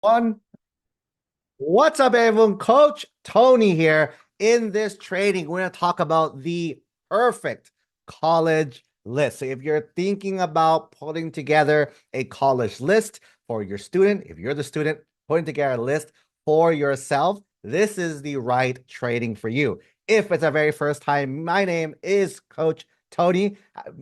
One. What's up, everyone? Coach Tony here. In this training, we're going to talk about the perfect college list. So, if you're thinking about putting together a college list for your student, if you're the student putting together a list for yourself, this is the right training for you. If it's a very first time, my name is Coach Tony.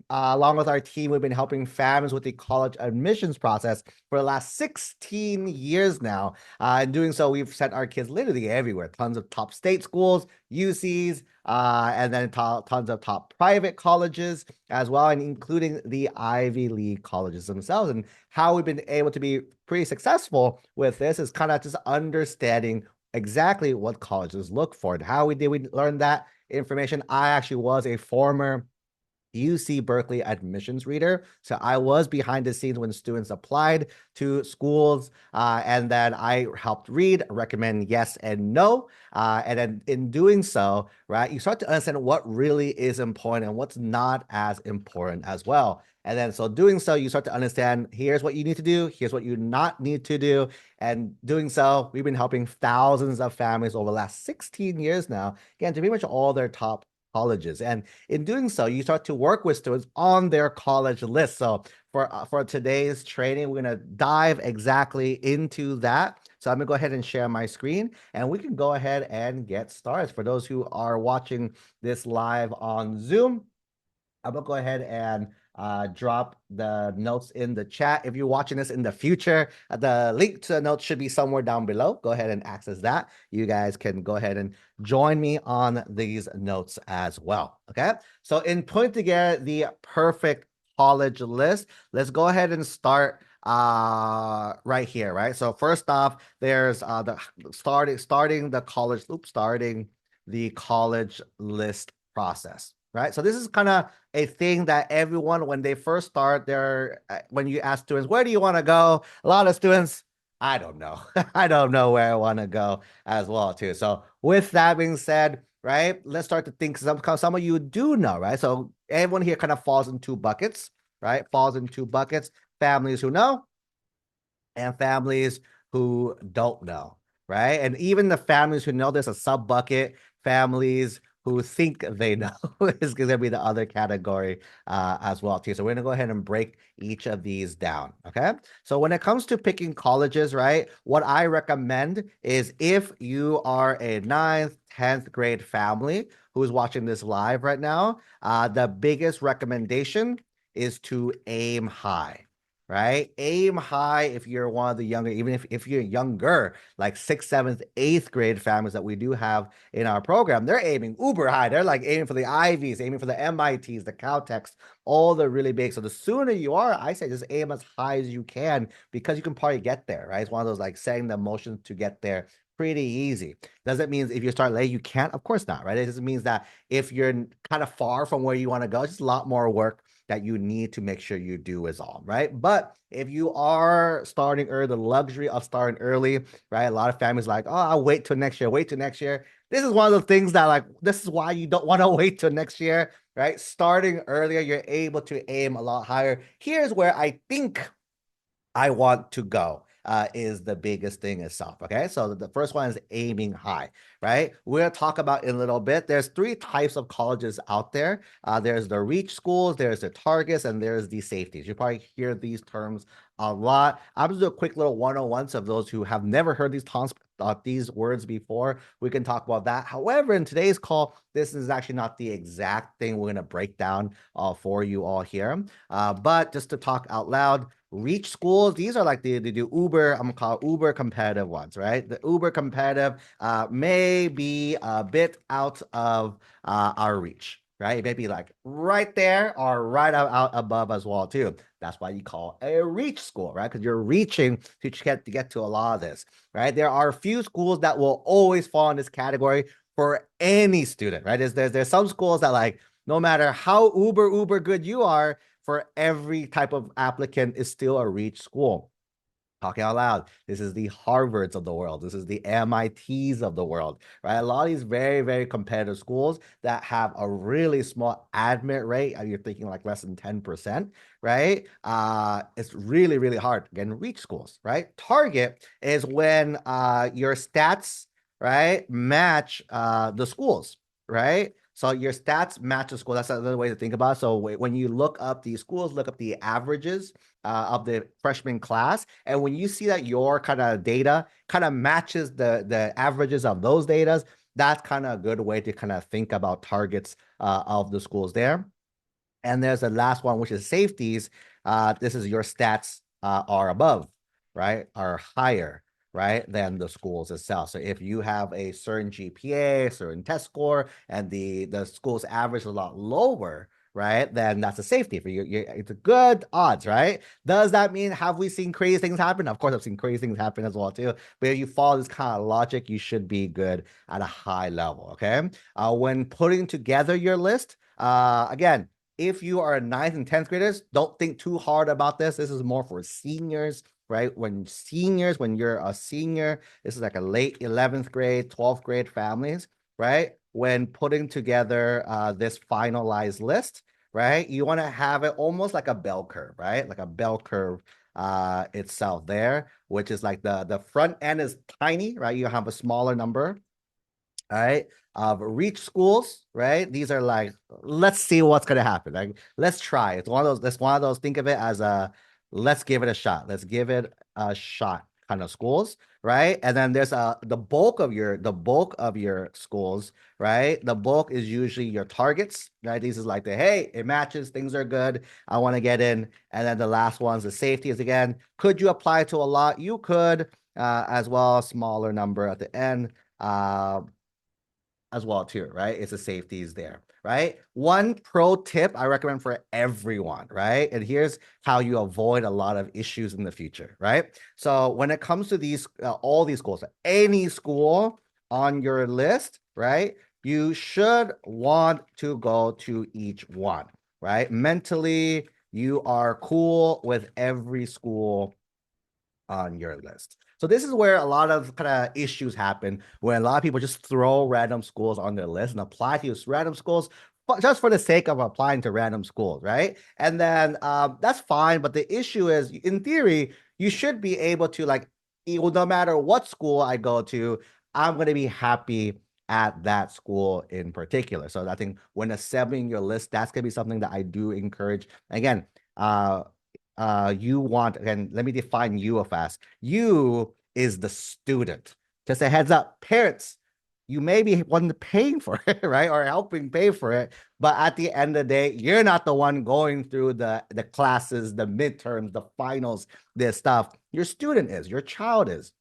Along with our team, we've been helping families with the college admissions process for the last 16 years now. In doing so, we've sent our kids literally everywhere. Tons of top state schools, UCs, and then tons of top private colleges as well, and including the Ivy League colleges themselves. And how we've been able to be pretty successful with this is kind of just understanding exactly what colleges look for. And how we learn that information? I actually was a former UC Berkeley admissions reader. So I was behind the scenes when students applied to schools, and then I helped read, recommend yes and no. And then in doing so, right, you start to understand what really is important and what's not as important as well. And then so doing so, you start to understand here's what you need to do, here's what you not need to do. And doing so, we've been helping thousands of families over the last 16 years now, again, to pretty much all their top colleges. And in doing so, you start to work with students on their college list. So for today's training, we're going to dive exactly into that. So I'm going to go ahead and share my screen, and we can go ahead and get started. For those who are watching this live on Zoom, I'm going to go ahead and drop the notes in the chat. If you're watching this in the future, the link to the notes should be somewhere down below. Go ahead and access that. You guys can go ahead and join me on these notes as well. Okay. So in putting together the perfect college list, let's go ahead and start right here, right? So first off, there's starting the college list process, right? So this is kind of a thing that everyone, when they first start their, when you ask students, where do you want to go? A lot of students, I don't know. I don't know where I want to go as well, too. So with that being said, right, let's start to think some of you do know, right? So everyone here kind of falls in two buckets, right? Falls in two buckets: families who know and families who don't know, right? And even the families who know there's a sub bucket, families who think they know is going to be the other category as well too. So we're going to go ahead and break each of these down. Okay. So when it comes to picking colleges, right, what I recommend is if you are a 9th, 10th grade family who's watching this live right now, the biggest recommendation is to aim high, right? Aim high if you're one of the younger, even if you're younger, like 6th, 7th, 8th grade families that we do have in our program, they're aiming uber high. They're like aiming for the Ivies, aiming for the MITs, the Caltechs, all the really big. So the sooner you are, I say just aim as high as you can, because you can probably get there, right? It's one of those like setting the emotions to get there pretty easy. Doesn't mean if you start late, you can't. Of course not, right? It just means that if you're kind of far from where you want to go, it's just a lot more work that you need to make sure you do is all, right? But if you are starting early, the luxury of starting early, right? A lot of families like, oh, I'll wait till next year, wait till next year. This is one of the things that, like, this is why you don't want to wait till next year, right? Starting earlier, you're able to aim a lot higher. Here's where I think I want to go. Is the biggest thing itself. Okay. So the first one is aiming high, right? We're going to talk about in a little bit. There's three types of colleges out there. There's the reach schools, there's the targets, and there's the safeties. You probably hear these terms a lot. I'm just do a quick little 101 of those who have never heard these words before. We can talk about that. However, in today's call, this is actually not the exact thing we're going to break down for you all here. But just to talk out loud, reach schools, these are like the uber, I'm gonna call uber competitive ones, right? The uber competitive may be a bit out of our reach, right? It may be like right there or right out above as well too. That's why you call a reach school, right? Because you're reaching to get to a lot of this, right? There are a few schools that will always fall in this category for any student, right? There's some schools that, like, no matter how uber good you are, for every type of applicant is still a reach school. Talking out loud. This is the Harvards of the world. This is the MITs of the world, right? A lot of these very, very competitive schools that have a really small admit rate. You're thinking like less than 10%, right? It's really, really hard to get reach schools, right? Target is when your stats, right, match the schools, right? So your stats match the school. That's another way to think about it. So when you look up these schools, look up the averages of the freshman class. And when you see that your kind of data kind of matches the averages of those data, that's kind of a good way to kind of think about targets of the schools there. And there's the last one, which is safeties. This is your stats are above, right? Are higher, right, than the schools itself. So if you have a certain GPA, certain test score, and the school's average is a lot lower, right, then that's a safety for you. It's a good odds, right? Does that mean have we seen crazy things happen? Of course, I've seen crazy things happen as well too. But if you follow this kind of logic, you should be good at a high level. Okay. When putting together your list, again, if you are 9th and 10th graders, don't think too hard about this. This is more for seniors, right? When you're a senior, this is like a late 11th grade, 12th grade families, right? When putting together this finalized list, right? You want to have it almost like a bell curve, right? Like a bell curve itself there, which is like the front end is tiny, right? You have a smaller number, all right, of reach schools, right? These are like, let's see what's gonna happen. Like, let's try. It's one of those, that's one of those, think of it as a let's give it a shot. Let's give it a shot kind of schools, right? And then there's the bulk of your schools, right? The bulk is usually your targets, right? These is like the hey, it matches, things are good, I want to get in. And then the last one's the safety is again, could you apply to a lot? You could, as well, smaller number at the end. As well too, right? It's the safeties there, right? One pro tip I recommend for everyone, right? And here's how you avoid a lot of issues in the future, right? So when it comes to these, all these schools, any school on your list, right? You should want to go to each one, right? Mentally, you are cool with every school on your list. So this is where a lot of kind of issues happen, where a lot of people just throw random schools on their list and apply to these random schools just for the sake of applying to random schools, right? And then that's fine, but the issue is, in theory, you should be able to like, no matter what school I go to, I'm going to be happy at that school in particular. So I think when assembling your list, that's going to be something that I do encourage. Again, you want, again, let me define you fast. You is the student. Just a heads up, parents, you may be one paying for it, right? Or helping pay for it. But at the end of the day, you're not the one going through the classes, the midterms, the finals, this stuff. Your student is, your child is.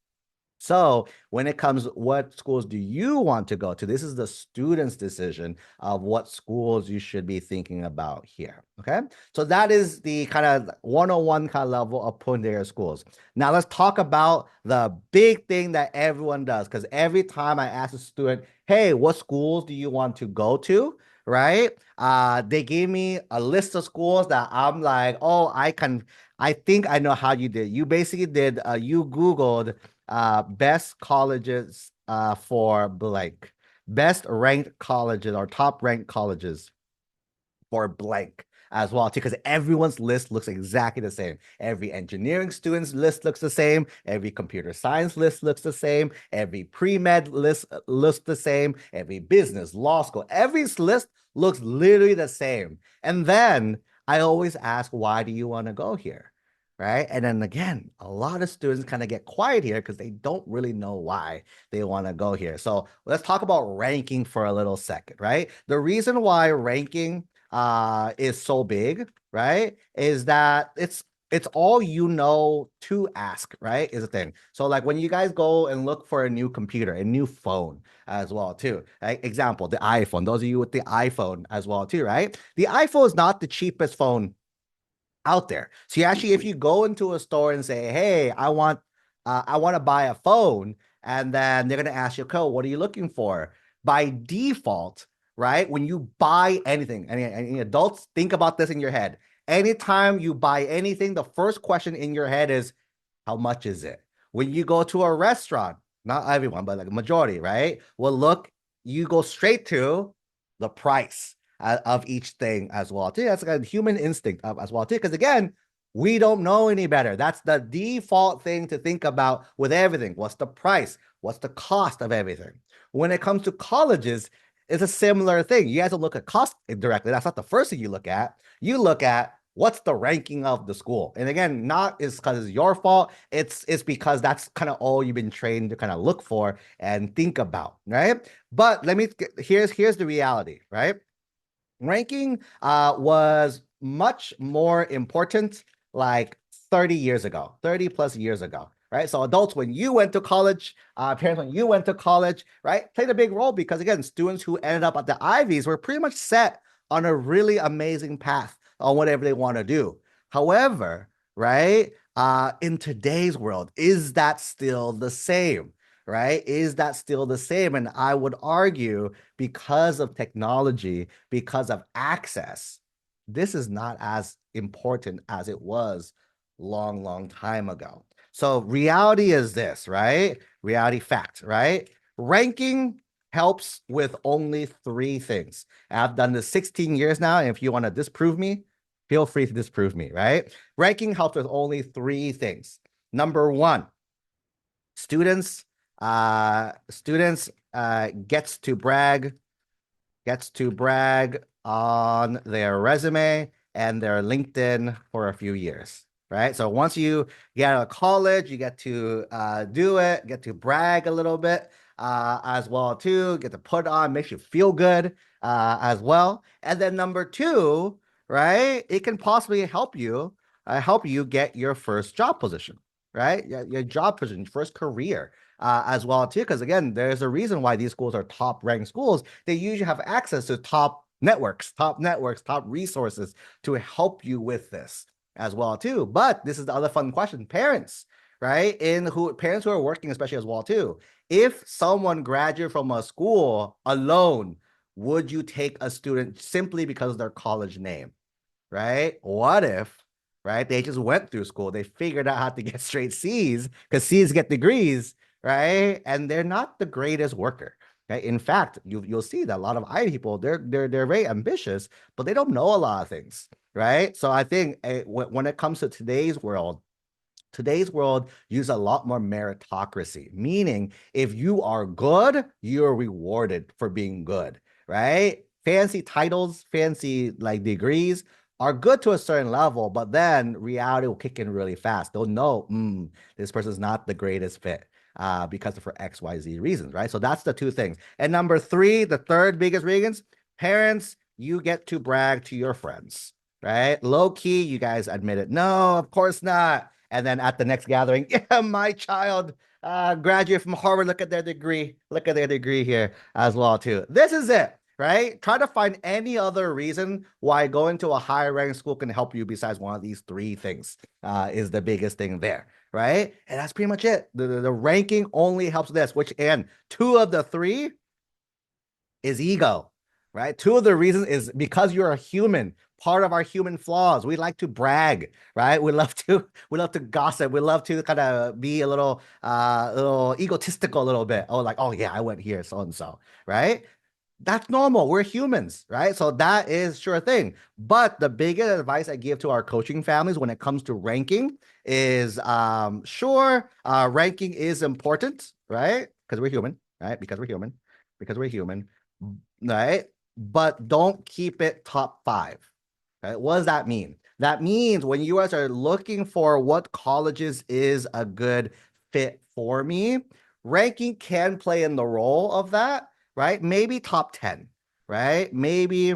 So when it comes, what schools do you want to go to? This is the student's decision of what schools you should be thinking about here. Okay. So that is the kind of 101 kind of level of putting their schools. Now let's talk about the big thing that everyone does. Because every time I ask a student, hey, what schools do you want to go to? Right? They gave me a list of schools that I'm like, oh, I think I know how you did. You basically did, you Googled best colleges for blank, best ranked colleges or top ranked colleges for blank as well too, because everyone's list looks exactly the same. Every engineering student's list looks the same. Every computer science list looks the same. Every pre-med list looks the same. Every business, law school, every list looks literally the same. And then I always ask, why do you want to go here? Right. And then again, a lot of students kind of get quiet here because they don't really know why they want to go here. So let's talk about ranking for a little second, right? The reason why ranking is so big, right, is that it's all you know to ask, right, is the thing. So like when you guys go and look for a new computer, a new phone as well too, right? Example, the iPhone, those of you with the iPhone as well too, right? The iPhone is not the cheapest phone out there. So you actually, if you go into a store and say, hey, I want to buy a phone, and then they're going to ask you, "Cole, what are you looking for?" By default, right? When you buy anything, and adults, think about this in your head. Anytime you buy anything, the first question in your head is, How much is it? When you go to a restaurant, not everyone, but like a majority, right? Well, look, you go straight to the price of each thing as well too. That's like a human instinct as well too. Because again, we don't know any better. That's the default thing to think about with everything. What's the price? What's the cost of everything? When it comes to colleges, it's a similar thing. You guys don't look at cost directly. That's not the first thing you look at. You look at what's the ranking of the school. And again, not is because it's your fault. It's because that's kind of all you've been trained to kind of look for and think about, right? But here's the reality, right? Ranking was much more important like 30 years ago, 30 plus years ago, right? So adults, when you went to college, parents, when you went to college, right, played a big role because again, students who ended up at the Ivies were pretty much set on a really amazing path on whatever they want to do. However, right, in today's world, is that still the same? Right? Is that still the same? And I would argue because of technology, because of access, this is not as important as it was long, long time ago. So reality is this, right? Reality fact, right? Ranking helps with only three things. I've done this 16 years now, and if you want to disprove me, feel free to disprove me, right? Ranking helps with only three things. Number one, students gets to brag on their resume and their LinkedIn for a few years, right? So once you get out of college, you get to get to brag a little bit as well too, get to put on, makes you feel good as well. And then number two, right? It can possibly help you get your first job position, right? Your job position, first career as well too. Because again, there's a reason why these schools are top ranked schools. They usually have access to top networks, top resources to help you with this as well too. But this is the other fun question: parents, right? Parents who are working, especially as well too. If someone graduated from a school alone, would you take a student simply because of their college name? Right? What if, right, they just went through school, they figured out how to get straight C's because C's get degrees, right? And they're not the greatest worker. Okay? In fact, you'll see that a lot of IT people, they're very ambitious, but they don't know a lot of things, right? So I think when it comes to today's world use a lot more meritocracy, meaning if you are good, you're rewarded for being good, right? Fancy titles, fancy like degrees are good to a certain level, but then reality will kick in really fast. They'll know, this person's not the greatest fit because of for XYZ reasons, right? So that's the two things. And number three, the third biggest reasons, parents, you get to brag to your friends, right? Low key, you guys admit it. No, of course not. And then at the next gathering, yeah, my child graduated from Harvard. Look at their degree. Look at their degree here as well too. This is it, right? Try to find any other reason why going to a higher ranked school can help you besides one of these three things is the biggest thing there, right? And that's pretty much it. The ranking only helps this, and two of the three is ego, right? Two of the reasons is because you're a human. Part of our human flaws, we like to brag, right? We love to gossip. We love to kind of be a little egotistical a little bit. Oh, like, oh yeah, I went here, so and so, right? That's normal. We're humans, right? So that is sure thing. But the biggest advice I give to our coaching families when it comes to ranking is sure, ranking is important, right? Because we're human, right? Because we're human, right? But don't keep it top five. Right? What does that mean? That means when you guys are looking for what colleges is a good fit for me, ranking can play in the role of that, right? Maybe top 10, right? Maybe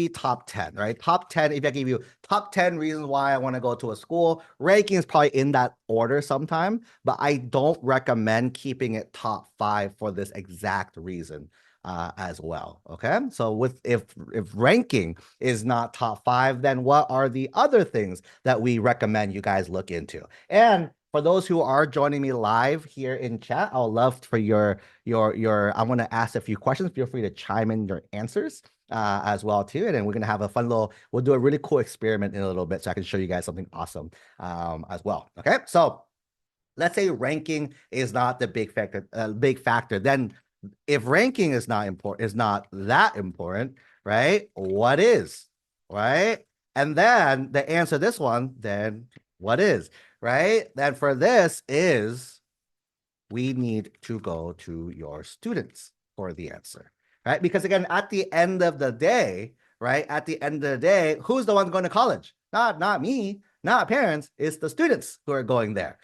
top 10, right? Top 10, if I give you top 10 reasons why I want to go to a school, ranking is probably in that order sometime, but I don't recommend keeping it top 5 for this exact reason as well. Okay. So if ranking is not top 5, then what are the other things that we recommend you guys look into? And for those who are joining me live here in chat, I'll love for your I'm going to ask a few questions. Feel free to chime in your answers as well too. And then we're gonna have a fun we'll do a really cool experiment in a little bit so I can show you guys something awesome as well. Okay, so let's say ranking is not the big factor. Then if ranking is not important, is not that important, right? What is, right? And then the answer to this one, then what is, right? Then for this is we need to go to your students for the answer, right? Because again, at the end of the day, right? At the end of the day, who's the one going to college? Not me, not parents. It's the students who are going there.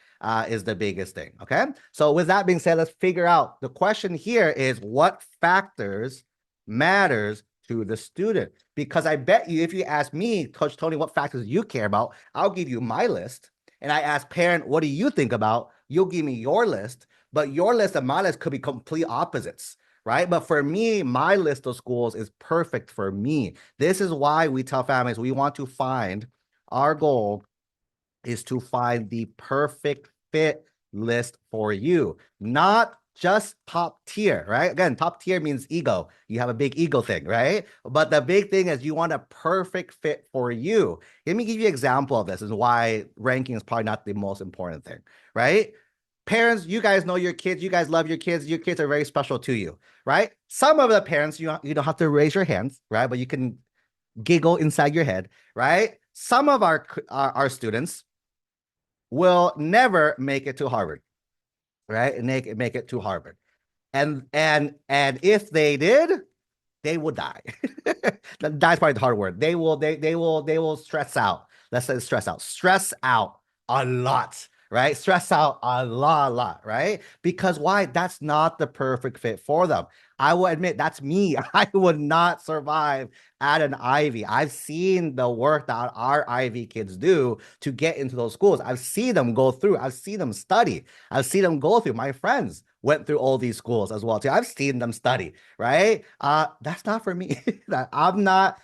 Is the biggest thing. Okay. So with that being said, let's figure out the question here is what factors matters to the student? Because I bet you, if you ask me, Coach Tony, what factors you care about, I'll give you my list. And I ask parent, what do you think about? You'll give me your list, but your list and my list could be complete opposites, right? But for me, my list of schools is perfect for me. This is why we tell families we want to find, our goal is to find the perfect fit list for you, not just top tier, right? Again, top tier means ego. You have a big ego thing, right? But the big thing is you want a perfect fit for you. Let me give you an example of this and why ranking is probably not the most important thing, right? Parents, you guys know your kids. You guys love your kids. Your kids are very special to you, right? Some of the parents, you don't have to raise your hands, right? But you can giggle inside your head, right? Some of our students will never make it to Harvard, right? And make it to Harvard. And if they did, they will die. That's probably the hard word. They will stress out. Let's say stress out a lot, right? Stress out a lot, right? Because why? That's not the perfect fit for them. I will admit that's me. I would not survive at an Ivy. I've seen the work that our Ivy kids do to get into those schools. I've seen them go through. I've seen them study. I've seen them go through. My friends went through all these schools as well too. I've seen them study, right? That's not for me. I'm not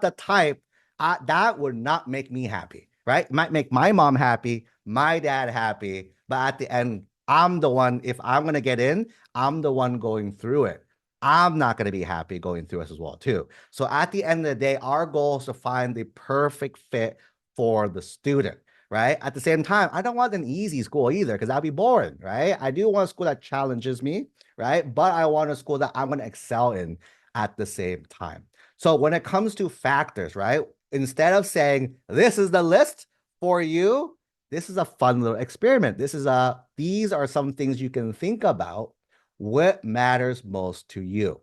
the type that would not make me happy, right? It might make my mom happy, my dad happy, but at the end, I'm the one, if I'm gonna get in, I'm the one going through it. I'm not going to be happy going through this as well too. So at the end of the day, our goal is to find the perfect fit for the student, right? At the same time, I don't want an easy school either because that'd be boring, right? I do want a school that challenges me, right? But I want a school that I'm going to excel in at the same time. So when it comes to factors, right? Instead of saying, this is the list for you, this is a fun little experiment. These are some things you can think about. What matters most to you?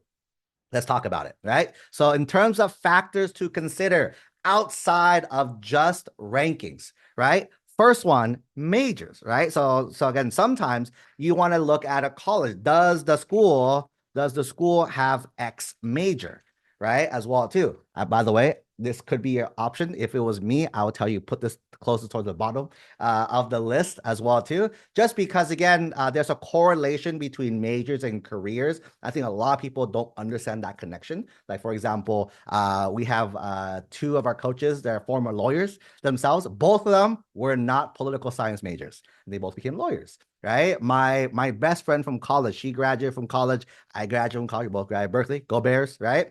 Let's talk about it, right? So in terms of factors to consider outside of just rankings, right? First one, majors, right? So again, sometimes you want to look at a college. Does the school have X major, right? As well too. By the way, this could be your option. If it was me, I would tell you put this closer towards the bottom of the list as well too. Just because again, there's a correlation between majors and careers. I think a lot of people don't understand that connection. Like for example, we have two of our coaches, they're former lawyers themselves. Both of them were not political science majors. They both became lawyers. Right, my best friend from college, she graduated from college. I graduated from college. Both graduated Berkeley. Go Bears! Right.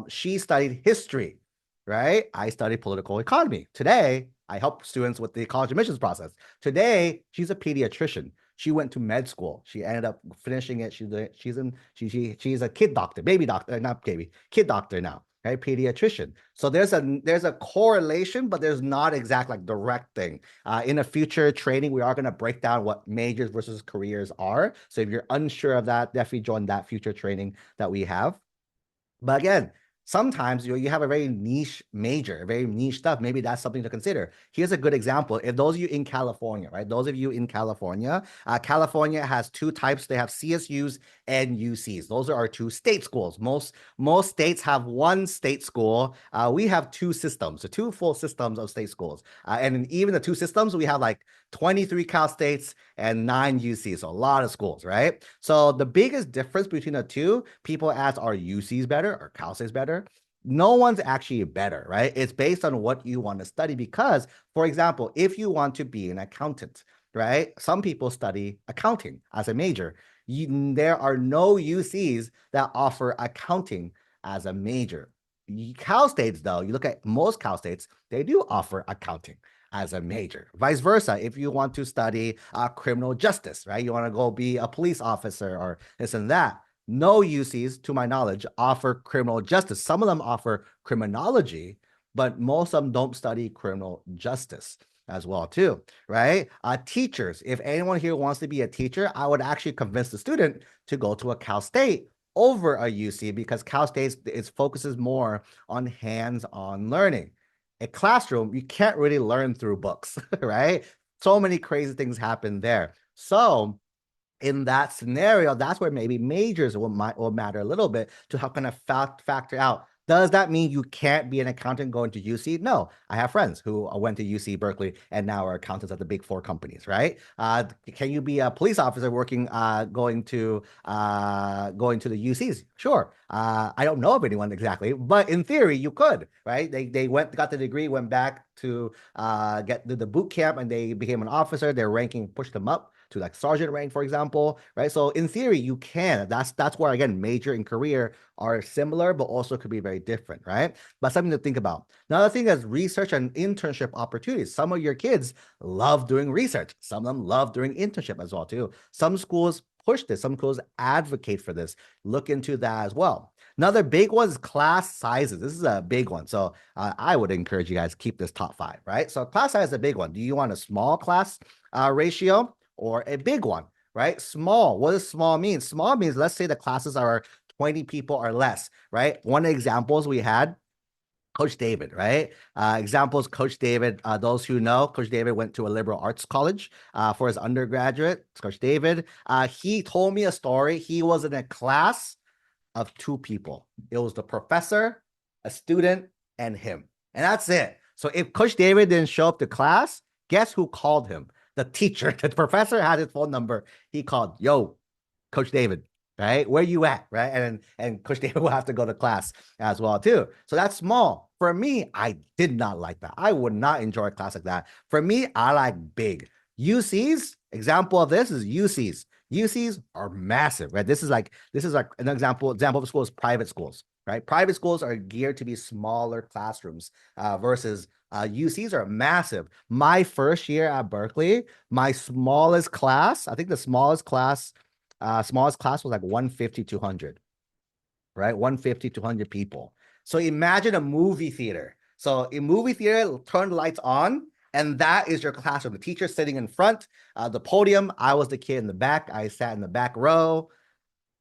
She studied history, right? I studied political economy. Today, I help students with the college admissions process. Today, she's a pediatrician. She went to med school. She ended up finishing it. She's a kid doctor, baby doctor, not baby, kid doctor now, right? Pediatrician. So there's a correlation, but there's not exact like direct thing. In a future training, we are going to break down what majors versus careers are. So if you're unsure of that, definitely join that future training that we have. But again, sometimes you have a very niche major, very niche stuff. Maybe that's something to consider. Here's a good example. If those of you in California, right? Those of you in California, California has two types. They have CSUs and UCs. Those are our two state schools. Most states have one state school. We have two systems, so two full systems of state schools. And in even the two systems, we have like 23 Cal States and 9 UCs, so a lot of schools, right? So the biggest difference between the two, people ask, are UCs better or Cal States better? No one's actually better, right? It's based on what you want to study because, for example, if you want to be an accountant, right? Some people study accounting as a major. There are no UCs that offer accounting as a major. Cal States, though, you look at most Cal States, they do offer accounting as a major. Vice versa, if you want to study criminal justice, right? You want to go be a police officer or this and that. No UCs, to my knowledge, offer criminal justice. Some of them offer criminology, but most of them don't study criminal justice as well too, right? Teachers, if anyone here wants to be a teacher, I would actually convince the student to go to a Cal State over a UC because Cal State focuses more on hands-on learning. A classroom, you can't really learn through books, right? So many crazy things happen there. So in that scenario, that's where maybe majors will matter a little bit to help kind of factor out. Does that mean you can't be an accountant going to UC? No, I have friends who went to UC Berkeley and now are accountants at the big four companies, right? Can you be a police officer working, going to the UCs? Sure. I don't know of anyone exactly, but in theory, you could, right? They got the degree, went back to get the boot camp, and they became an officer. Their ranking pushed them up to like sergeant rank, for example, right? So in theory, you can. That's where, again, major and career are similar, but also could be very different, right? But something to think about. Another thing is research and internship opportunities. Some of your kids love doing research. Some of them love doing internship as well too. Some schools push this. Some schools advocate for this. Look into that as well. Another big one is class sizes. This is a big one. So I would encourage you guys to keep this top 5, right? So class size is a big one. Do you want a small class ratio or a big one, right? Small. What does small mean? Small means, let's say the classes are 20 people or less, right? One of the examples we had, Coach David, right? Examples, Coach David, those who know, Coach David went to a liberal arts college for his undergraduate. Coach David, he told me a story. He was in a class of 2 people. It was the professor, a student, and him. And that's it. So if Coach David didn't show up to class, guess who called him? The teacher. The professor had his phone number. He called, yo, Coach David, right? Where you at, right? And Coach David will have to go to class as well too. So that's small. For me, I did not like that. I would not enjoy a class like that. For me, I like big. UCs, example of this is UCs. UCs are massive, right? This is like an example of schools, private schools, right? Private schools are geared to be smaller classrooms versus UCs are massive. My first year at Berkeley, my smallest class, I think the smallest class was like 150, 200, right? 150, 200 people. So imagine a movie theater. So a movie theater, turn the lights on, and that is your classroom. The teacher sitting in front, the podium. I was the kid in the back. I sat in the back row,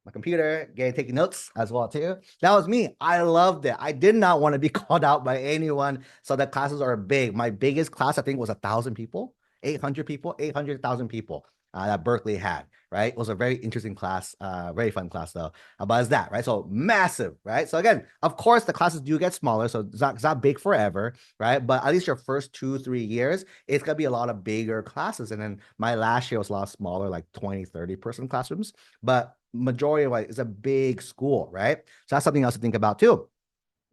my computer, taking notes as well too. That was me. I loved it. I did not want to be called out by anyone. So the classes are big. My biggest class, I think, was 1,000 people, 800 people, 800,000 people that Berkeley had, right? It was a very interesting class, very fun class though. But it's that, right? So massive, right? So again, of course, the classes do get smaller. So it's not big forever, right? But at least your first 2-3 years, it's going to be a lot of bigger classes. And then my last year was a lot smaller, like 20, 30-person classrooms. But majority of it is a big school, right? So that's something else to think about too.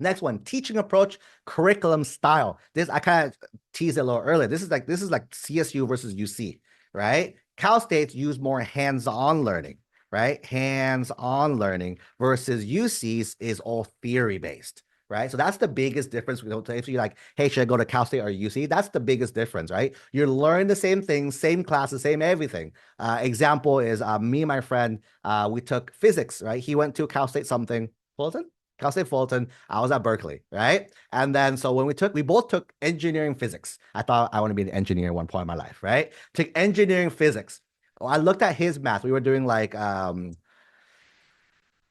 Next one, teaching approach, curriculum style. This I kind of teased it a little earlier. This is like CSU versus UC, right? Cal States use more hands-on learning, right? Hands-on learning versus UC's is all theory-based, right? So that's the biggest difference. If you're like, hey, should I go to Cal State or UC? That's the biggest difference, right? You're learning the same things, same classes, same everything. Example is me and my friend, we took physics, right? He went to Cal State something, Fulton? Cal State Fulton. I was at Berkeley, right? And then so when we both took engineering physics. I thought I want to be an engineer at one point in my life, right? Took engineering physics. I looked at his math. We were doing like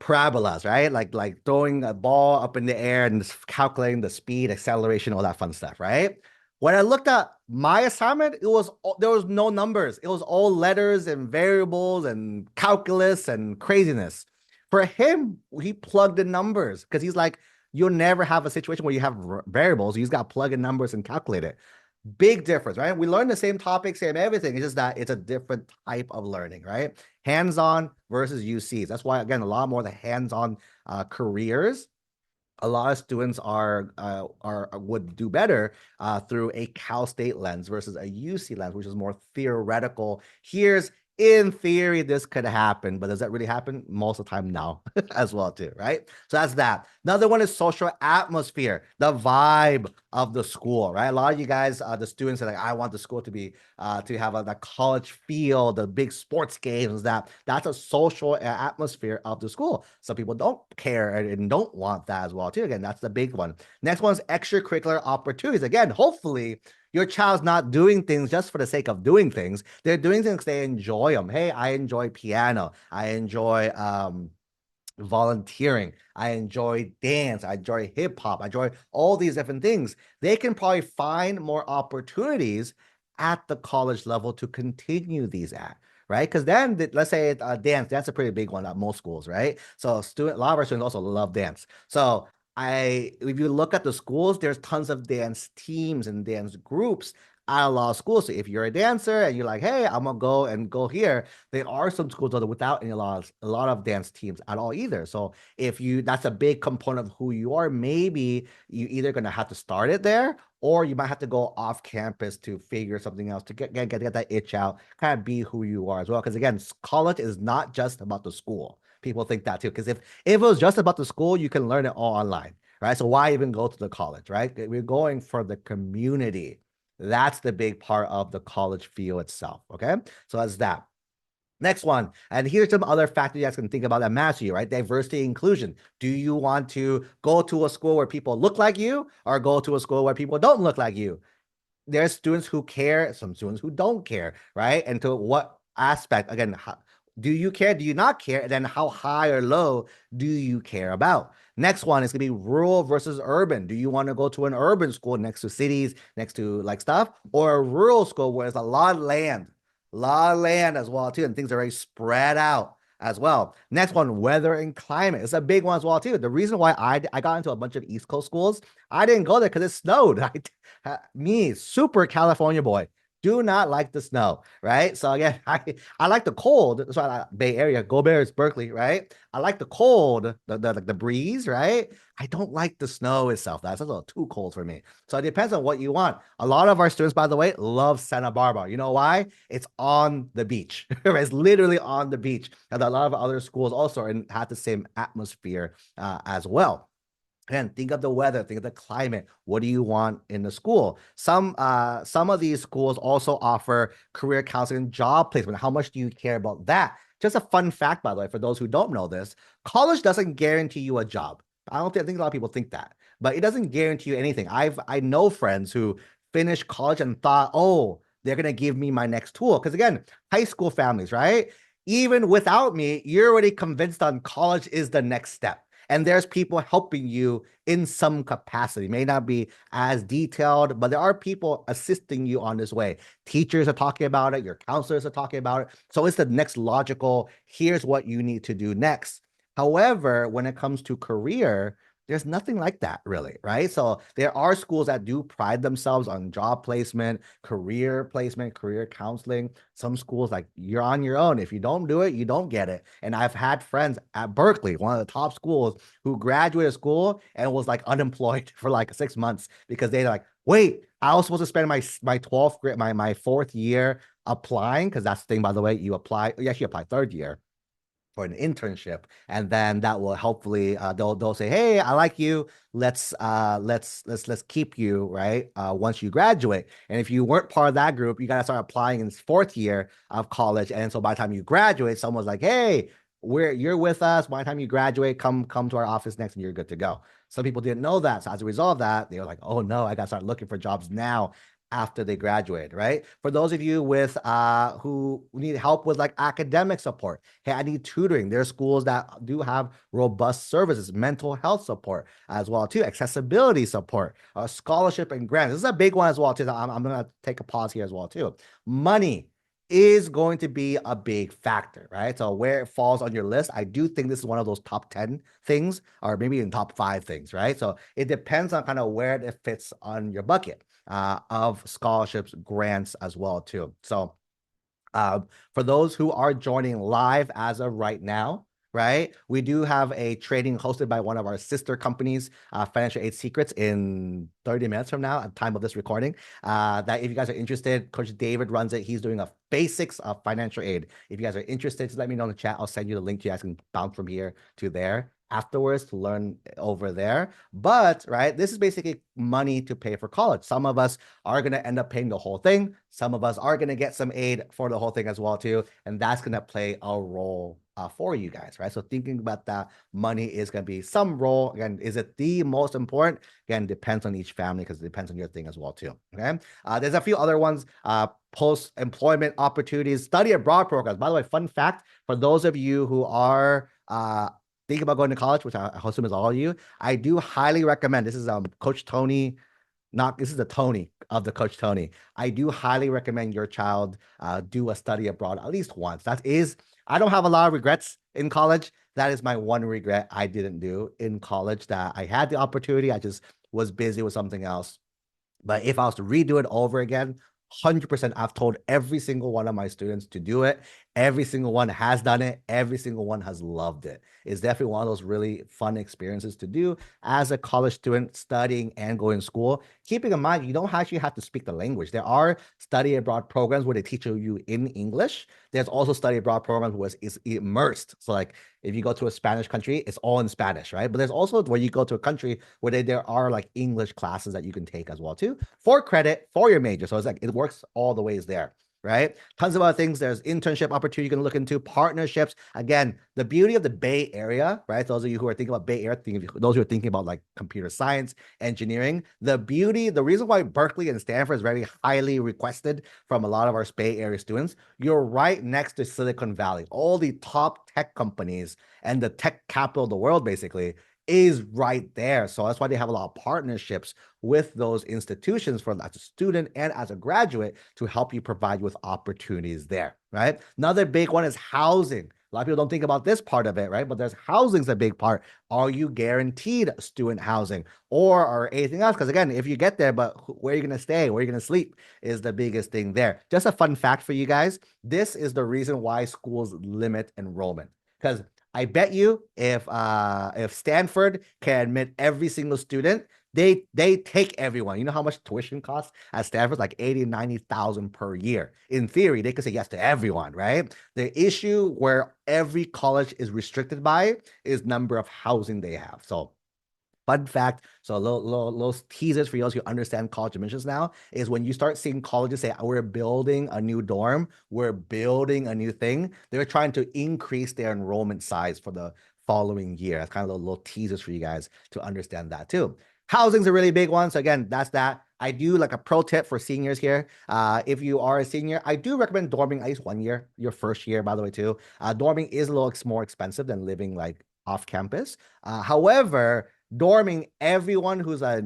parabolas, right? Like throwing a ball up in the air and calculating the speed, acceleration, all that fun stuff, right? When I looked at my assignment, there was no numbers. It was all letters and variables and calculus and craziness. For him, he plugged in numbers because he's like, you'll never have a situation where you have variables. You just got to plug in numbers and calculate it. Big difference, right? We learn the same topic, same everything. It's just that it's a different type of learning, right? Hands-on versus UCs. That's why, again, a lot more of the hands-on careers. A lot of students would do better through a Cal State lens versus a UC lens, which is more theoretical. Here's in theory, this could happen, but does that really happen? Most of the time, no, as well, too, right? So that's that. Another one is social atmosphere, the vibe of the school, right? A lot of you guys, the students are like, I want the school to be, to have the college feel, the big sports games, that's a social atmosphere of the school. Some people don't care and don't want that as well, too. Again, that's the big one. Next one is extracurricular opportunities. Again, hopefully, your child's not doing things just for the sake of doing things. They're doing things they enjoy them. Hey, I enjoy piano. I enjoy volunteering. I enjoy dance. I enjoy hip hop. I enjoy all these different things. They can probably find more opportunities at the college level to continue these at. Right, because then let's say dance. That's a pretty big one at most schools, right? So a lot of our students also love dance. So if you look at the schools, there's tons of dance teams and dance groups at a lot of schools. So if you're a dancer and you're like, hey, I'm gonna go here, there are some schools that are without a lot of dance teams at all either. So if that's a big component of who you are, maybe you either gonna have to start it there, or you might have to go off campus to figure something else to get that itch out, kind of be who you are as well. Because again, college is not just about the school. People think that too. Because if it was just about the school, you can learn it all online, right? So why even go to the college, right? We're going for the community. That's the big part of the college feel itself. Okay. So that's that. Next one. And here's some other factors you guys can think about that matter to you, right? Diversity, inclusion. Do you want to go to a school where people look like you or go to a school where people don't look like you? There's students who care, some students who don't care, right? And to what aspect, again, do you care? Do you not care? And then how high or low do you care about? Next one is gonna be rural versus urban. Do you want to go to an urban school next to cities, next to like stuff, or a rural school where there's a lot of land as well too, and things are very spread out as well. Next one, weather and climate. It's a big one as well too. The reason why I got into a bunch of East Coast schools, I didn't go there because it snowed. Me, super California boy, do not like the snow, right? So again, I like the cold. That's why I like Bay Area, go Bears, Berkeley, right? I like the cold, the breeze, right? I don't like the snow itself. That's a little too cold for me. So it depends on what you want. A lot of our students, by the way, love Santa Barbara. You know why? It's on the beach. It's literally on the beach. And a lot of other schools also have the same atmosphere as well. Again, think of the weather, think of the climate. What do you want in the school? Some of these schools also offer career counseling, job placement. How much do you care about that? Just a fun fact, by the way, for those who don't know this, college doesn't guarantee you a job. I think a lot of people think that, but it doesn't guarantee you anything. I know friends who finished college and thought, oh, they're gonna give me my next tool. Because again, high school families, right? Even without me, you're already convinced on college is the next step. And there's people helping you in some capacity. May not be as detailed, but there are people assisting you on this way. Teachers are talking about it, your counselors are talking about it. So it's the next logical, here's what you need to do next. However, when it comes to career, there's nothing like that really, right? So there are schools that do pride themselves on job placement, career counseling. Some schools, like, you're on your own. If you don't do it, you don't get it. And I've had friends at Berkeley, one of the top schools, who graduated school and was like unemployed for like 6 months because they're like, wait, I was supposed to spend my 12th grade, my fourth year applying, because that's the thing, by the way, you actually apply third year for an internship, and then that will hopefully they'll say, hey, I like you, let's keep you, right, once you graduate. And if you weren't part of that group, you got to start applying in fourth year of college. And so by the time you graduate, someone's like, hey, you're with us, by the time you graduate, come to our office next and you're good to go. Some people didn't know that, so as a result of that, they were like, oh no, I got to start looking for jobs now after they graduate, right? For those of you with who need help with like academic support, hey, I need tutoring. There's schools that do have robust services, mental health support as well too, accessibility support, scholarship and grants. This is a big one as well too. I'm gonna take a pause here as well too. Money is going to be a big factor, right? So where it falls on your list, I do think this is one of those top 10 things, or maybe in top 5 things, right? So it depends on kind of where it fits on your bucket of scholarships, grants as well too. So for those who are joining live as of right now, right? We do have a training hosted by one of our sister companies, Financial Aid Secrets, in 30 minutes from now at the time of this recording. That if you guys are interested, Coach David runs it. He's doing a basics of financial aid. If you guys are interested, just let me know in the chat. I'll send you the link. You guys can bounce from here to there afterwards to learn over there. But right, this is basically money to pay for college. Some of us are going to end up paying the whole thing. Some of us are going to get some aid for the whole thing as well too, and that's going to play a role for you guys, right? So thinking about that money is going to be some role. Again, is it the most important? Again, depends on each family because it depends on your thing as well too. Okay, there's a few other ones. Post-employment opportunities, study abroad programs. By the way, fun fact for those of you who are thinking about going to college, which I assume is all of you, I do highly recommend. This is Coach Tony. This is the Tony of the Coach Tony. I do highly recommend your child do a study abroad at least once. I don't have a lot of regrets in college. That is my one regret I didn't do in college, that I had the opportunity. I just was busy with something else. But if I was to redo it over again, 100%, I've told every single one of my students to do it. Every single one has done it. Every single one has loved it. It's definitely one of those really fun experiences to do as a college student studying and going to school. Keeping in mind, you don't actually have to speak the language. There are study abroad programs where they teach you in English. There's also study abroad programs where it's immersed. So like if you go to a Spanish country, it's all in Spanish, right? But there's also where you go to a country where there are like English classes that you can take as well too, for credit for your major. So it's like it works all the ways there, right? Tons of other things. There's internship opportunity you can look into, partnerships. Again, the beauty of the Bay Area, right? Those of you who are thinking about Bay Area, those who are thinking about like computer science, engineering, the reason why Berkeley and Stanford is very highly requested from a lot of our Bay Area students, you're right next to Silicon Valley. All the top tech companies and the tech capital of the world basically is right there. So that's why they have a lot of partnerships with those institutions for as a student and as a graduate to help you provide you with opportunities there, right? Another big one is housing. A lot of people don't think about this part of it, right? But there's housing's a big part. Are you guaranteed student housing or anything else? Because again, if you get there, but where are you going to stay? Where are you going to sleep is the biggest thing there. Just a fun fact for you guys. This is the reason why schools limit enrollment. Because I bet you if Stanford can admit every single student, they take everyone. You know how much tuition costs at Stanford? Like 80, 90,000 per year. In theory, they could say yes to everyone, right? The issue where every college is restricted by is number of housing they have. So fun fact, so little teasers for those who understand college admissions now, is when you start seeing colleges say, we're building a new dorm, we're building a new thing, they're trying to increase their enrollment size for the following year. That's kind of little teasers for you guys to understand that too. Housing's a really big one. So again, that's that. I do like a pro tip for seniors here. If you are a senior, I do recommend dorming at least 1 year, your first year, by the way, too. Dorming is a little more expensive than living like off campus. However, dorming everyone who's a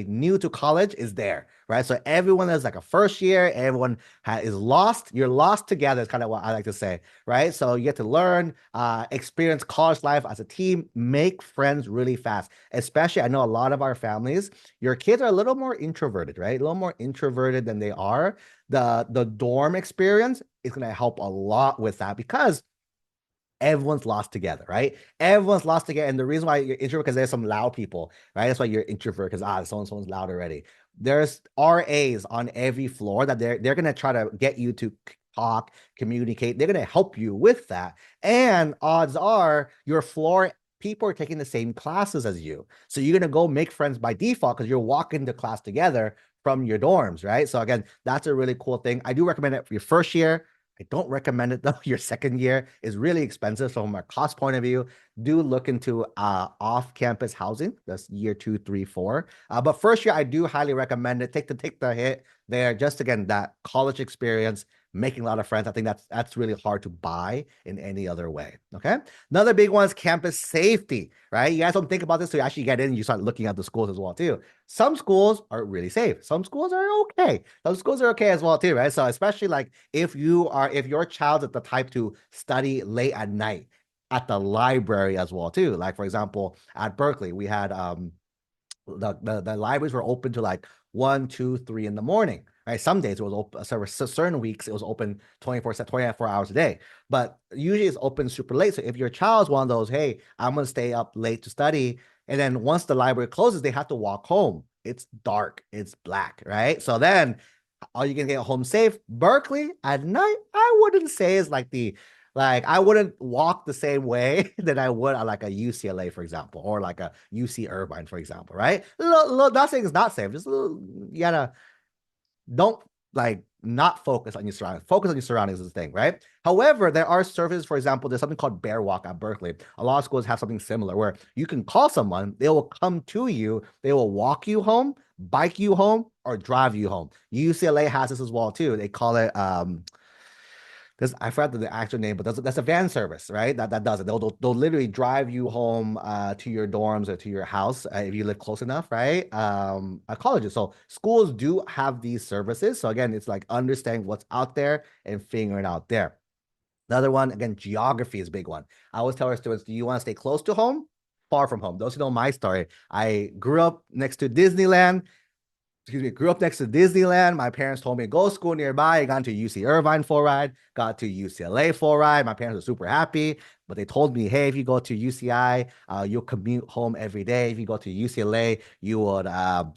new to college is there, right? So everyone is like a first year, everyone is lost. You're lost together is kind of what I like to say, right? So you get to learn, experience college life as a team, make friends really fast. Especially, I know a lot of our families, your kids are a little more introverted, right? A little more introverted than they are. The dorm experience is going to help a lot with that because everyone's lost together, right? Everyone's lost together. And the reason why you're introvert, because there's some loud people, right? That's why you're introvert, because someone's loud already. There's RAs on every floor that they're going to try to get you to talk, communicate. They're going to help you with that. And odds are your floor people are taking the same classes as you. So you're going to go make friends by default because you're walking to class together from your dorms, right? So again, that's a really cool thing. I do recommend it for your first year. I don't recommend it though. Your second year is really expensive. So from a cost point of view, do look into off-campus housing. That's year 2, 3, 4. But first year, I do highly recommend it. Take the hit there. Just again, that college experience, making a lot of friends. I think that's really hard to buy in any other way. Okay. Another big one is campus safety, right? You guys don't think about this till you actually get in and you start looking at the schools as well too. Some schools are really safe. Some schools are okay. Some schools are okay as well too, right? So especially like if your child's at the type to study late at night at the library as well too. Like for example, at Berkeley, we had the libraries were open to like 1, 2, 3 in the morning, right? Some days it was open, certain weeks it was open 24 hours a day, but usually it's open super late. So if your child's one of those, hey, I'm going to stay up late to study, and then once the library closes, they have to walk home. It's dark, it's black, right? So then are you gonna get home safe? Berkeley at night, I wouldn't say is like I wouldn't walk the same way that I would at like a UCLA, for example, or like a UC Irvine, for example, right? Not saying it's not safe, just a little, you gotta don't like not focus on your surroundings. Focus on your surroundings is the thing, right? However, there are services, for example, there's something called Bear Walk at Berkeley. A lot of schools have something similar where you can call someone, they will come to you, they will walk you home, bike you home, or drive you home. UCLA has this as well too. They call it I forgot the actual name, but that's a van service, right? That does it. They'll literally drive you home to your dorms or to your house if you live close enough, right? At colleges. So schools do have these services. So again, it's like understanding what's out there and figuring out there. The other one, again, geography is a big one. I always tell our students, do you want to stay close to home? Far from home. Those who know my story, I grew up next to Disneyland. Grew up next to Disneyland. My parents told me go to school nearby. I got into UC Irvine full ride, got to UCLA full ride. My parents were super happy, but they told me, hey, if you go to UCI, you'll commute home every day. If you go to UCLA, you would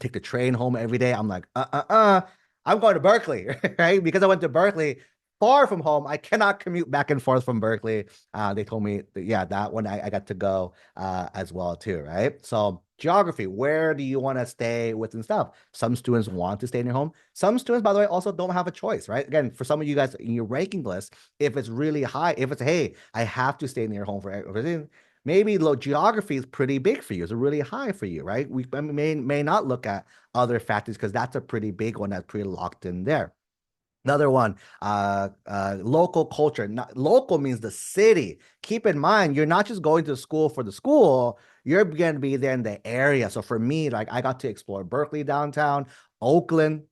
take the train home every day. I'm like, I'm going to Berkeley, right? Because I went to Berkeley far from home. I cannot commute back and forth from Berkeley. They told me, yeah, that one I got to go as well too, right? So geography, where do you want to stay with and stuff? Some students want to stay in your home. Some students, by the way, also don't have a choice, right? Again, for some of you guys in your ranking list, if it's really high, if it's, hey, I have to stay near home for everything, maybe low geography is pretty big for you. It's really high for you, right? We may not look at other factors because that's a pretty big one that's pretty locked in there. Another one, local culture. Local means the city. Keep in mind, you're not just going to school for the school, you're going to be there in the area. So for me, like I got to explore Berkeley downtown, Oakland,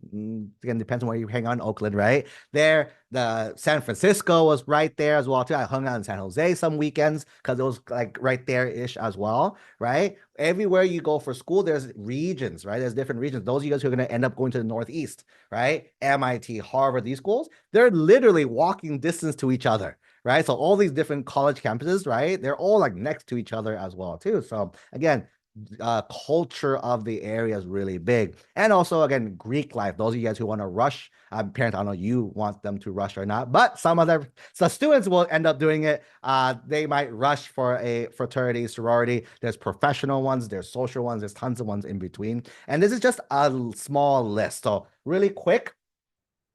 again, depends on where you hang on Oakland, right? There, the San Francisco was right there as well too. I hung out in San Jose some weekends because it was like right there-ish as well, right? Everywhere you go for school, there's regions, right? There's different regions. Those of you guys who are going to end up going to the Northeast, right? MIT, Harvard, these schools, they're literally walking distance to each other, right? So all these different college campuses, right? They're all like next to each other as well too. So again, culture of the area is really big. And also, again, Greek life. Those of you guys who want to rush, parents, I don't know you want them to rush or not, but some students will end up doing it. They might rush for a fraternity, sorority. There's professional ones, there's social ones, there's tons of ones in between. And this is just a small list. So really quick,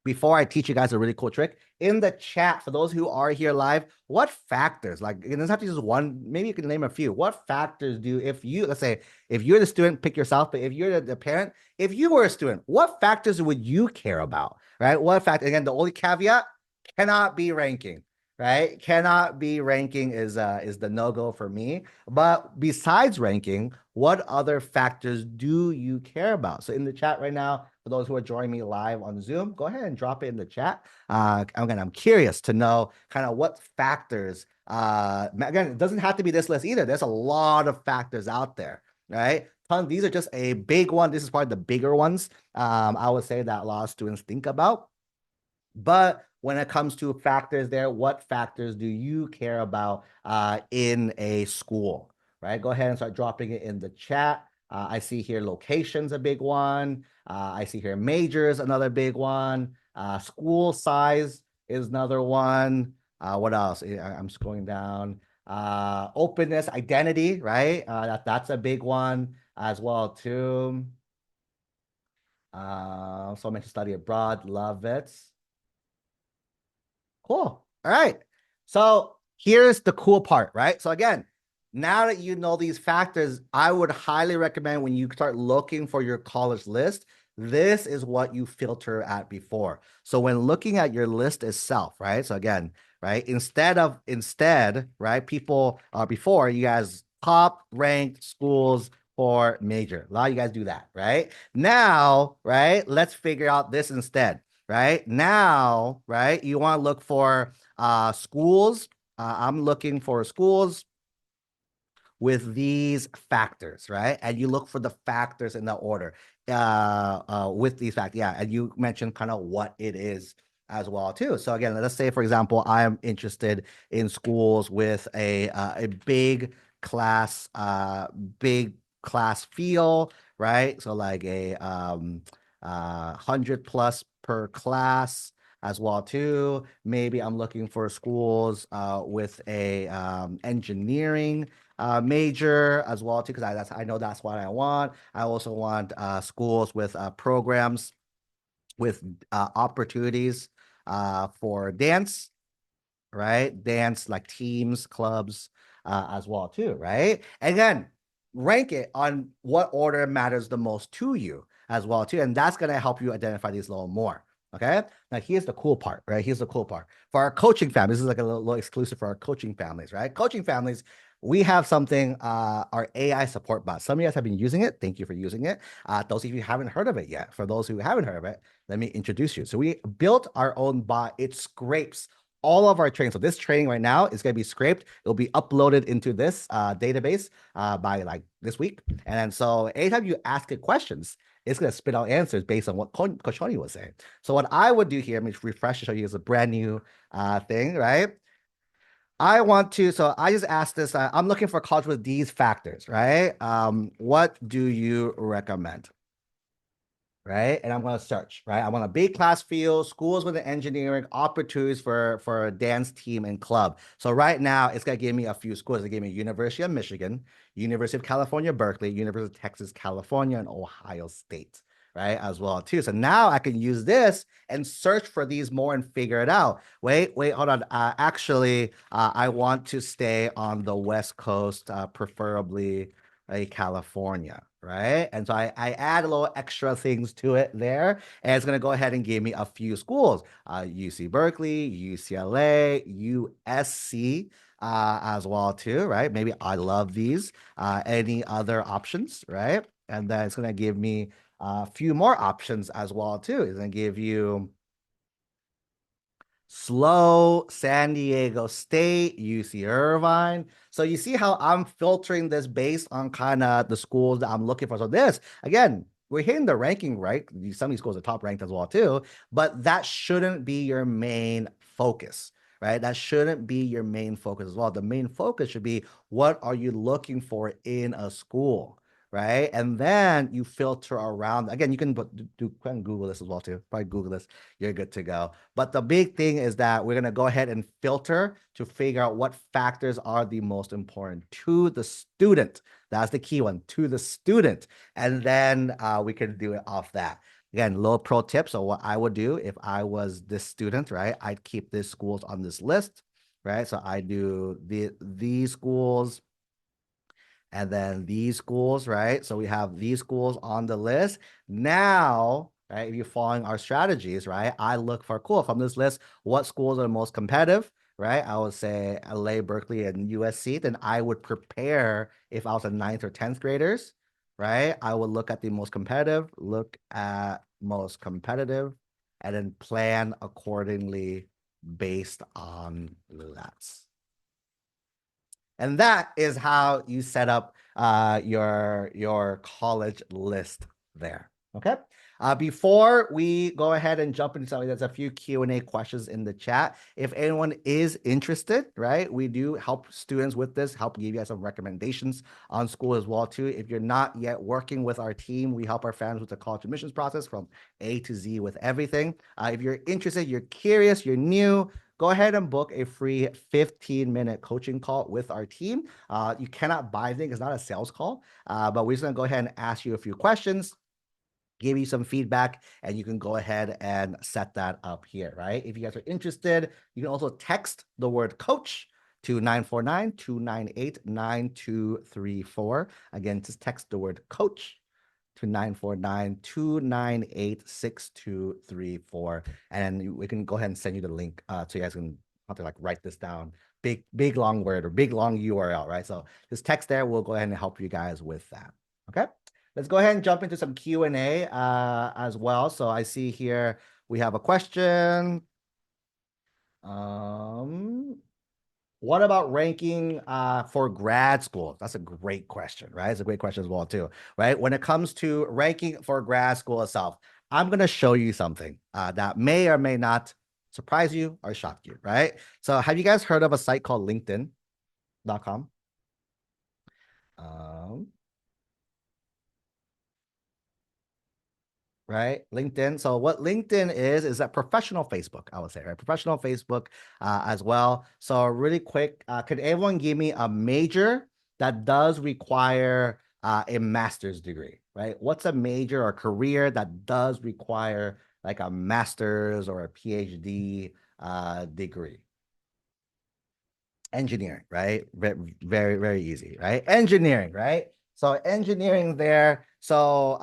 before I teach you guys a really cool trick, in the chat, for those who are here live, what factors, like, it doesn't have to be just one, maybe you can name a few. What factors do, if you, let's say, if you're the student, pick yourself, but if you're the parent, if you were a student, what factors would you care about, right? What fact, again, the only caveat, cannot be ranking, right? Cannot be ranking is the no-go for me. But besides ranking, what other factors do you care about? So in the chat right now, for those who are joining me live on Zoom, go ahead and drop it in the chat. Again, I'm curious to know kind of what factors, again, it doesn't have to be this list either. There's a lot of factors out there, right? These are just a big one. This is probably the bigger ones I would say that a lot of students think about. But when it comes to factors there, what factors do you care about in a school, right? Go ahead and start dropping it in the chat. I see here location's a big one. I see here majors, another big one. School size is another one. What else? I'm scrolling down. Openness, identity, right? That's a big one as well too. So much to study abroad, love it. Cool. All right. So here's the cool part, right? So again, now that you know these factors, I would highly recommend when you start looking for your college list, this is what you filter at before. So when looking at your list itself, right? So again, right? Instead, right? People before you guys top ranked schools for major. A lot of you guys do that, right? Now, right? Let's figure out this instead, right? Now, right? You want to look for schools. I'm looking for schools with these factors, right? And you look for the factors in the order with these factors. Yeah, and you mentioned kind of what it is as well too. So again, let's say for example, I am interested in schools with a big class feel, right? So like a 100 plus per class as well too. Maybe I'm looking for schools with a engineering major as well too, because I know that's what I want. I also want schools with programs with opportunities for dance, right? Dance like teams, clubs, as well too, right? And then rank it on what order matters the most to you as well too, and that's gonna help you identify these a little more. Okay. Now here's the cool part, right? Here's the cool part for our coaching families. This is like a little exclusive for our coaching families, right? Coaching families, we have something, our AI support bot. Some of you guys have been using it. Thank you for using it. Those of you who haven't heard of it yet, for those who haven't heard of it, let me introduce you. So we built our own bot. It scrapes all of our training. So this training right now is going to be scraped. It'll be uploaded into this database by like this week. And so anytime you ask it questions, it's going to spit out answers based on what Coach Tony was saying. So what I would do here, let me refresh to show you is a brand new thing, right? So I just asked this, I'm looking for college with these factors, right? What do you recommend? Right? And I'm going to search, right? I want a big class field, schools with an engineering, opportunities for a dance team and club. So right now, it's going to give me a few schools. It gave me University of Michigan, University of California, Berkeley, University of Texas, California, and Ohio State, right? As well, too. So now I can use this and search for these more and figure it out. Wait, hold on. Actually, I want to stay on the West Coast, preferably California, right? And so I add a little extra things to it there, and it's going to go ahead and give me a few schools, UC Berkeley, UCLA, USC, as well too, right? Maybe I love these. Any other options, right? And then it's going to give me a few more options as well too. It's going to give you SLO, San Diego State, UC Irvine. So you see how I'm filtering this based on kind of the schools that I'm looking for. So this, again, we're hitting the ranking, right? Some of these schools are top ranked as well too, but that shouldn't be your main focus, right? That shouldn't be your main focus as well. The main focus should be, what are you looking for in a school? Right. And then you filter around. Again, you can Google this as well too. Probably Google this. You're good to go. But the big thing is that we're going to go ahead and filter to figure out what factors are the most important to the student. That's the key one, to the student. And then we can do it off that. Again, little pro tip. So what I would do if I was this student, right? I'd keep these schools on this list, right? So I do these schools, and then these schools, right? So we have these schools on the list. Now, right, if you're following our strategies, right, I look for, cool, from this list, what schools are the most competitive, right? I would say LA, Berkeley, and USC. Then I would prepare, if I was a 9th or 10th graders, right? I would look at the most competitive, and then plan accordingly based on that. And that is how you set up your college list there. Okay. Before we go ahead and jump into something, there's a few Q&A questions in the chat. If anyone is interested, right, we do help students with this, help give you guys some recommendations on school as well too. If you're not yet working with our team, we help our families with the college admissions process from A to Z with everything. If you're interested, you're curious, you're new, go ahead and book a free 15-minute coaching call with our team. You cannot buy anything. It's not a sales call, but we're just going to go ahead and ask you a few questions, give you some feedback, and you can go ahead and set that up here, right? If you guys are interested, you can also text the word coach to 949-298-9234. Again, just text the word coach to 949-298-6234. And we can go ahead and send you the link so you guys can have to like write this down. Big long word or big long URL, right? So just text there. We'll go ahead and help you guys with that. Okay. Let's go ahead and jump into some Q&A as well. So I see here we have a question. What about ranking for grad school? That's a great question, right? It's a great question as well, too, right? When it comes to ranking for grad school itself, I'm going to show you something that may or may not surprise you or shock you, right? So have you guys heard of a site called LinkedIn.com? Um, right? LinkedIn. So what LinkedIn is that professional Facebook, I would say, right? Professional Facebook as well. So really quick, could everyone give me a major that does require a master's degree, right? What's a major or career that does require like a master's or a PhD degree? Engineering, right? Very, very easy, right? Engineering, right? So engineering there. So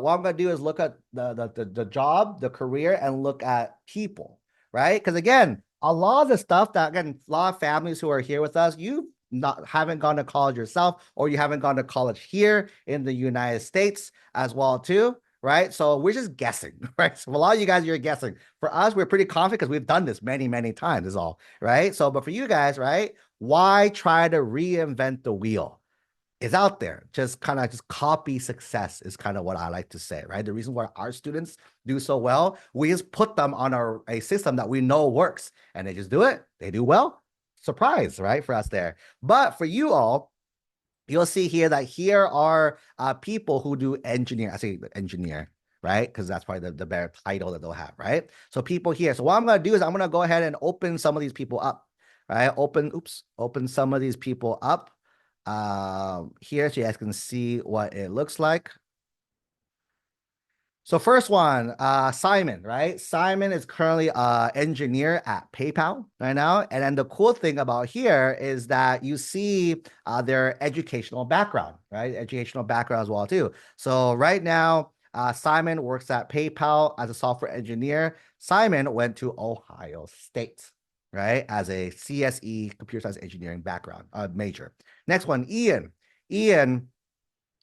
what I'm gonna do is look at the job, the career, and look at people, right? Because again, a lot of the stuff that again, a lot of families who are here with us, you not haven't gone to college yourself, or you haven't gone to college here in the United States as well, too. Right. So we're just guessing, right? So a lot of you guys, you're guessing. For us, we're pretty confident because we've done this many, many times, is all right. So, but for you guys, right? Why try to reinvent the wheel? It's out there. Just kind of just copy success is kind of what I like to say, right? The reason why our students do so well, we just put them on a system that we know works and they just do it. They do well. Surprise, right? For us there. But for you all, you'll see here that here are people who do engineer. I say engineer, right? Because that's probably the better title that they'll have, right? So people here. So what I'm going to do is I'm going to go ahead and open some of these people up, right? Open some of these people up here so you guys can see what it looks like. So first one, Simon, right? Simon is currently an engineer at PayPal right now. And then the cool thing about here is that you see their educational background, right? Educational background as well too. So right now, Simon works at PayPal as a software engineer. Simon went to Ohio State, right? As a CSE, computer science engineering background, major. Next one, Ian. Ian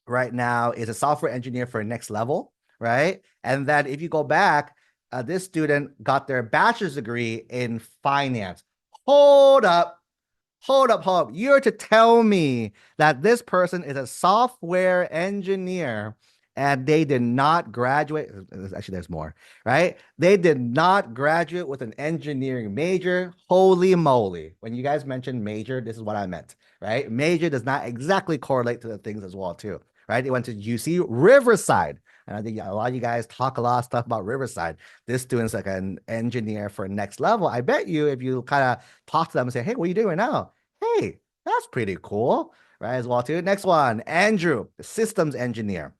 right now is a software engineer for Next Level, right? And then if you go back, this student got their bachelor's degree in finance. Hold up, hold up, hold up. You're to tell me that this person is a software engineer and they did not graduate. Actually, there's more, right? They did not graduate with an engineering major. Holy moly. When you guys mentioned major, this is what I meant, right? Major does not exactly correlate to the things as well, too, right? They went to UC Riverside. And I think a lot of you guys talk a lot of stuff about Riverside. This student's like an engineer for Next Level. I bet you if you kind of talk to them and say, hey, what are you doing now? Hey, that's pretty cool, right? As well, too. Next one, Andrew, the systems engineer.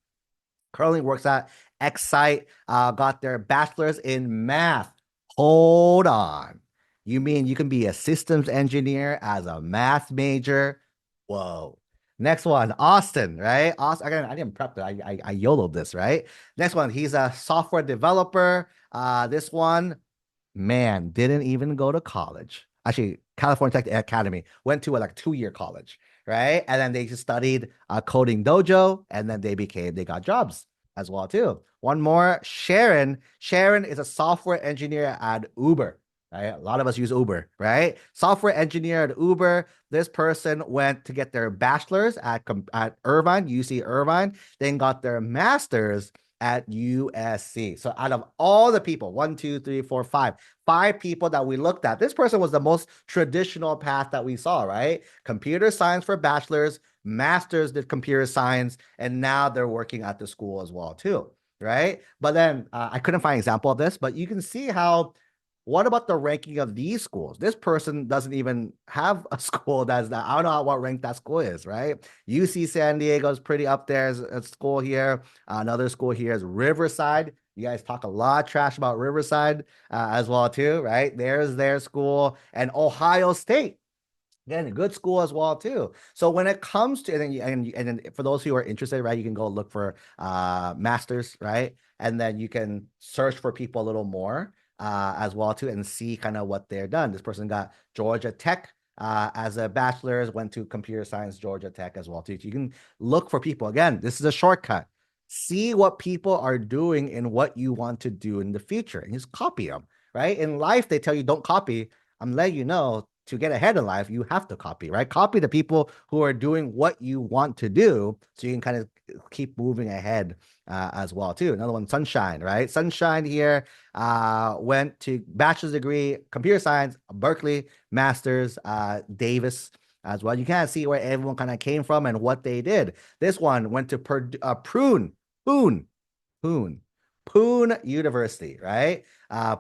Currently works at Excite, got their bachelor's in math. Hold on. You mean you can be a systems engineer as a math major? Whoa. Next one, Austin, right? Austin, again, I didn't prep it. I YOLO'd this, right? Next one, he's a software developer. This one, man, didn't even go to college. Actually, California Tech Academy went to a like 2-year college, right? And then they just studied coding dojo, and then they got jobs as well too. One more, Sharon. Sharon is a software engineer at Uber. Right? A lot of us use Uber, right? Software engineer at Uber. This person went to get their bachelor's at Irvine, UC Irvine, then got their master's at USC. So out of all the people, 1, 2, 3, 4, 5 people that we looked at, this person was the most traditional path that we saw, right? Computer science for bachelor's, master's did computer science, and now they're working at the school as well too, right? But then I couldn't find an example of this, but you can see how what about the ranking of these schools? This person doesn't even have a school that's that. I don't know what rank that school is, right? UC San Diego is pretty up there as a school here. Another school here is Riverside. You guys talk a lot of trash about Riverside as well too, right? There's their school. And Ohio State. Again, a good school as well too. So when it comes to and then for those who are interested, right, you can go look for masters, right, and then you can search for people a little more as well too, and see kind of what they're done. This person got Georgia Tech as a bachelor's, went to computer science, Georgia Tech as well too. So you can look for people. Again, this is a shortcut. See what people are doing and what you want to do in the future, and just copy them. Right in life, they tell you don't copy. I'm letting you know to get ahead in life, you have to copy, right? Copy the people who are doing what you want to do so you can kind of keep moving ahead as well too. Another one, Sunshine, right? Sunshine here went to bachelor's degree, computer science, Berkeley, master's, Davis as well. You kind of see where everyone kind of came from and what they did. This one went to Poon University, right?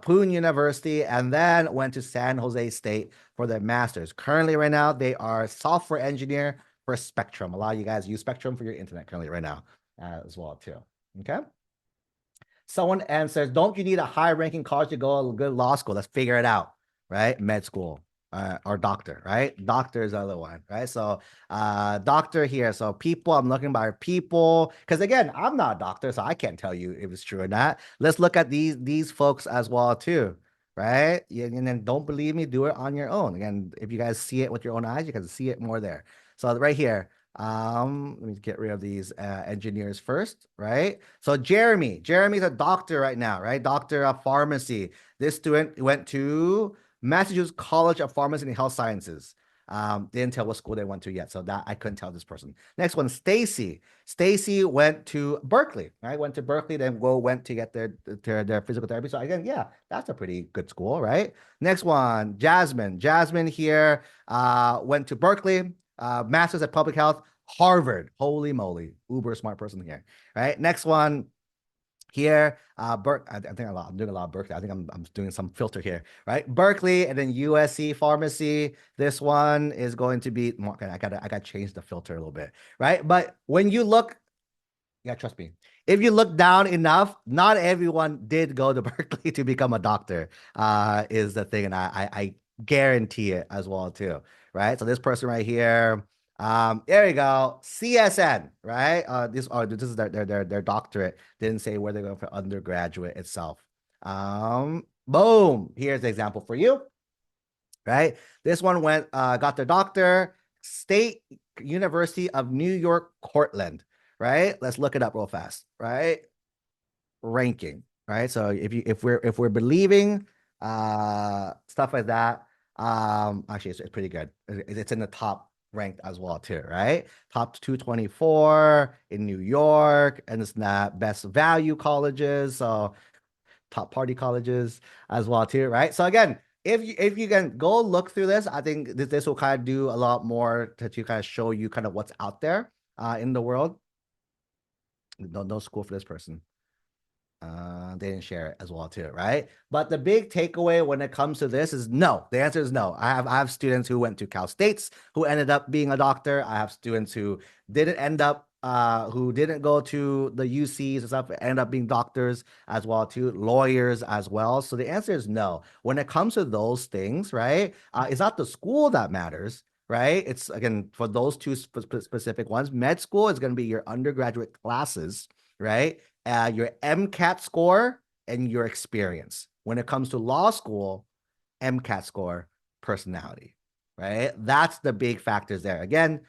Poon University, and then went to San Jose State for their master's. Currently, right now, they are software engineer for Spectrum. A lot of you guys use Spectrum for your internet currently right now as well, too. Okay. Someone answers, don't you need a high-ranking college to go to a good law school? Let's figure it out, right? Med school. Or doctor, right? Doctor is the other one, right? So doctor here. So people, I'm looking by people, because again, I'm not a doctor, so I can't tell you if it's true or not. Let's look at these folks as well too, right? And then don't believe me, do it on your own. Again, if you guys see it with your own eyes, you can see it more there. So right here, let me get rid of these engineers first, right? So Jeremy's a doctor right now, right? Doctor of pharmacy. This student went to Massachusetts College of Pharmacy and Health Sciences. Didn't tell what school they went to yet, so that I couldn't tell this person. Next one, Stacy. Stacy went to Berkeley, right? Went to Berkeley, then went to get their physical therapy. So again, yeah, that's a pretty good school, right? Next one, Jasmine. Jasmine here went to Berkeley, master's at public health, Harvard. Holy moly, uber smart person here, right? Next one. Here, I think I'm doing a lot of Berkeley. I think I'm doing some filter here, right? Berkeley and then USC Pharmacy. This one is going to be more. I gotta change the filter a little bit, right? But when you look, yeah, trust me. If you look down enough, not everyone did go to Berkeley to become a doctor. Is the thing, and I guarantee it as well too, right? So this person right here. There you go. CSN, right? This is their doctorate. Didn't say where they're going for undergraduate itself. Boom. Here's the example for you. Right? This one got their doctor, State University of New York, Cortland. Right? Let's look it up real fast. Right? Ranking. Right? So if we're believing stuff like that, actually it's pretty good. It's in the top ranked as well too, right? Top 224 in New York, and it's not best value colleges, so top party colleges as well too, right? So again, if you can go look through this, I think this will kind of do a lot more to kind of show you kind of what's out there in the world. No school for this person. They didn't share it as well too, right? But the big takeaway when it comes to this is no. The answer is no. I have students who went to Cal States who ended up being a doctor. I have students who didn't end up who didn't go to the UCs and stuff, end up being doctors as well too, lawyers as well. So the answer is no. When it comes to those things, right? It's not the school that matters, right? It's again for those two specific ones. Med school is going to be your undergraduate classes, right? Your MCAT score and your experience. When it comes to law school, MCAT score, personality, right? That's the big factors there. Again,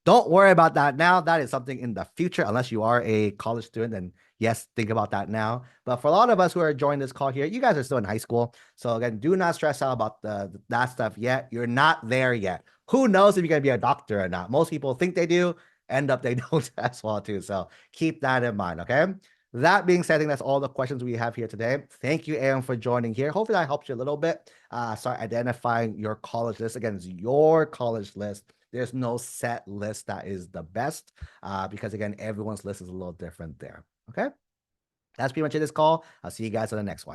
don't worry about that now. That is something in the future, unless you are a college student. And yes, think about that now. But for a lot of us who are joining this call here, you guys are still in high school. So again, do not stress out about that stuff yet. You're not there yet. Who knows if you're going to be a doctor or not? Most people think they do, end up they don't as well too. So keep that in mind, okay? That being said, I think that's all the questions we have here today. Thank you, Aaron, for joining here. Hopefully that helped you a little bit. Start identifying your college list. Again, it's your college list. There's no set list that is the best because, again, everyone's list is a little different there. Okay? That's pretty much it this call. I'll see you guys on the next one.